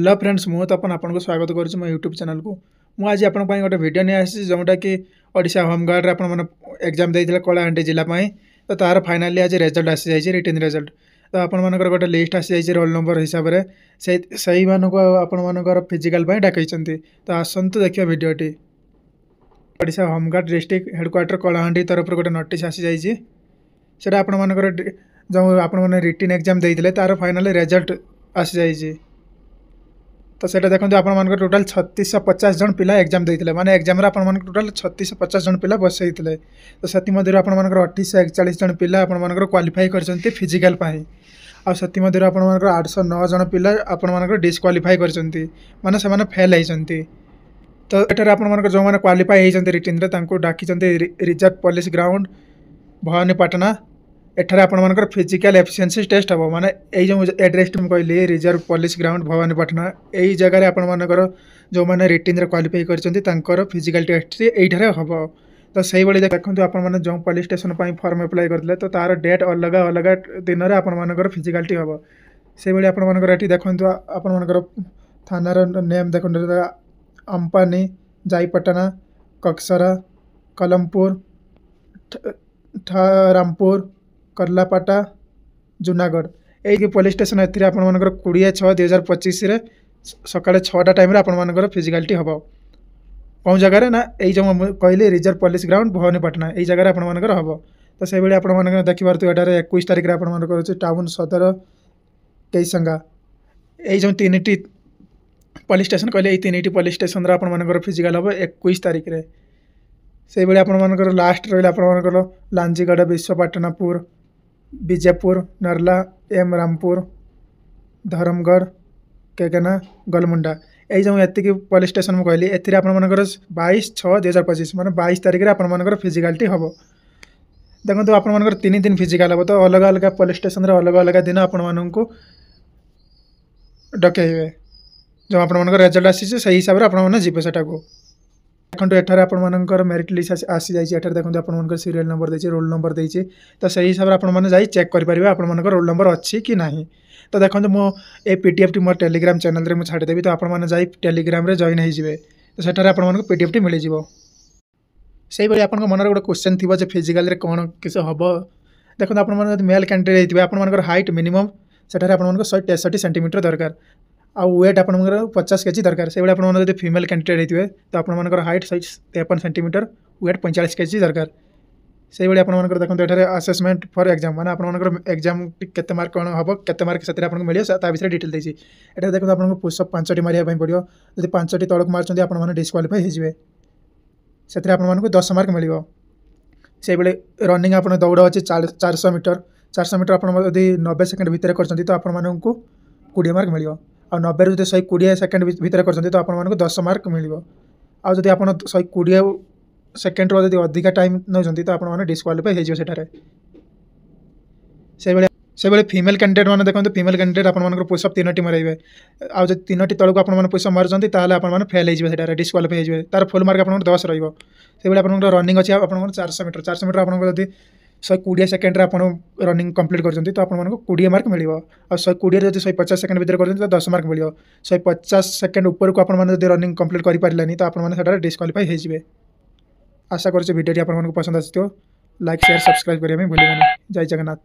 Hello friends मुझे तो आपको स्वागत करुच्ची मो यूट्यूब चैनल को मुझे आज आप गोटे वीडियो नहीं आसी जोटा कि ओडिशा होमगार्ड आप एग्जाम देते कलाहांडी जिलापाई तो तार फाइनाली आज रिजल्ट आसी जाइए रिटन रिजल्ट तो आपर गोटे लिस्ट आसी जाइए रोल नंबर हिसाब से सही मानक आपर फिजिकाल डाकई तो आसतु देखिए वीडियोटी Odisha home guard district headquarter Kalahandi तरफ गोटे नोटिस आसी जाइए से आपर जो आप रिटन एग्जाम देते तार फाइनाल रिजल्ट आसी जाइए तो सेटा देखो आप टोटाल 3650 जन पिला एग्जाम देते माने एग्जाम टोटाल 3650 जन पिला बसई तो से आप 2841 जन पिला आपर क्वालिफाई कर फिजिकाल आउ से आप 809 जन पिला आपर डिस्क्वालिफाई कर माने से फेल होती तो ये आप जो मैंने क्वालिफाई होती रिटन डाकी रिजर्व पुलिस ग्राउंड भवानीपाटना एठार आपर फिजिकल एफिशिएंसी टेस्ट हम माने जो एड्रेस कहली रिजर्व पुलिस ग्राउंड भवानीपाटना यही जगह आपर जो मैंने रिटन क्वालिफाई कर फिजिकल टेस्ट ये हम तो सही भाई देखो आप जो पुलिस स्टेशन फॉर्म अप्लाई करते तो तार डेट अलग अलग दिन में आपर फिजिकालिटी हम से भाई आपर देखो आपर थानार नेम देखो अंपानी जाईपटना कक्सरा कलमपुर रामपुर करलापाटा जूनागढ़ यही पुलिस स्टेशन एथि आप 20/6/2025 सकाल 6टा टाइम आपर फिजिकालिटी हम कौन जगह ना यही जो कहली रिजर्व पुलिस ग्राउंड भवानीपाटना यही जगह आपर हम तो से भाई आप देखिए यहाँ 21 तारीख में आपर टाउन सदर केसंगा यही जो 3टी पुलिस स्टेशन कहले 3टी पुलिस स्टेशन आपर फिजिकाल हम 21 तारीख में से भाई आपर लास्ट रहा आपर लांजीगढ़ विश्वपाटनापुर विजयपुर नरला एम रामपुर धर्मगढ़ केगना गलमुंडा यही जो ये पुलिस स्टेशन में कहली एथि आप 22/6/2025 माने 22 तारीख में आपर फिजिकालिटी हम देखो आप 3 दिन फिजिकाल हम तो अलग अलग पुलिस स्टेशन अलग अलग दिन आपको डकैबे जो आप रिजल्ट आसी से हिसाब से आपटा को देखो एठार आपर मेरिट लिस्ट आसी जाइए देखो आप सीरियल नंबर देती रोल नंबर देती तो सही हिसाब से आप चेक करेंगे आपर रोल नंबर अच्छी कि ना तो देखो ये पीडीएफ टी मोर टेलीग्राम चैनल रे मुझे छाड़देवी तो आपने टेलीग्राम रे जॉइन होइजिबे तो सेठार आपको पीडीएफ टी मिल जाव से भाई आप मन गोटे क्वेश्चन थी फिजिकाल रे कौन किस हम देखो आप मेल कैंडिडेट होते आपर हाइट मिनिमम सेठार आप 163 सेंटीमीटर दरकार आ वेट आप 50 केजी दरकार से भाई आप फीमेल कैंडिडेट होते तो आपर हाइट 153 सेंटीमीटर वेट 45 केजी दरकार से भाई आप देखो ये असेसमेंट फॉर एग्जाम माने आप एग्जाम केते मार्क कौन हम केते मार्क से आपको मिले विषय डिटेल देती ये देखो आपको पुशअप 5टी मारे पड़ो जब 5टी तौक मार्च आप डिस्क्वालिफाई होइजिबे से आपको 10 मार्क मिल से भाई रनिंग आप दौड़ अच्छे 400 मीटर 400 मीटर आप 90 सेकेंड भितर कर तो आपको 20 मार्क मिल आ 90 रू 120 सेकेंड भितर कर तो आपको 10 मार्क मिल आदि आप 120 सेकेंड रू अधिका टाइम नौ तो आप डिस्क्वालिफाई होटार से भाई फीमेल कैंडिडेट मैंने देखो फीमेल कैंडिडेट आप पुशअप 3टी मारे आज 3टी तौक आप पुशअप मार्चंती आप फेल होइजिबे डिस्क्वालिफाई होइजिबे तार फुल मार्क आप 10 रही आप रनिंग अच्छे आप 400 मीटर आपको 120 सेकेंड आप रनिंग कंप्लीट कर तो आपको 20 मार्क मिल आ 120 जब 150 सेकेंड भितर कर तो 10 मार्क मिल 150 सेकेंड ऊपर को आप रनिंग कंप्लीट कर पारे तो आप डिस्क्वालिफाई होइजिबे आशा कर वीडियो आपको पसंद आसो लाइक शेयर सब्सक्राइब करेंगे भूलें जय जगन्नाथ।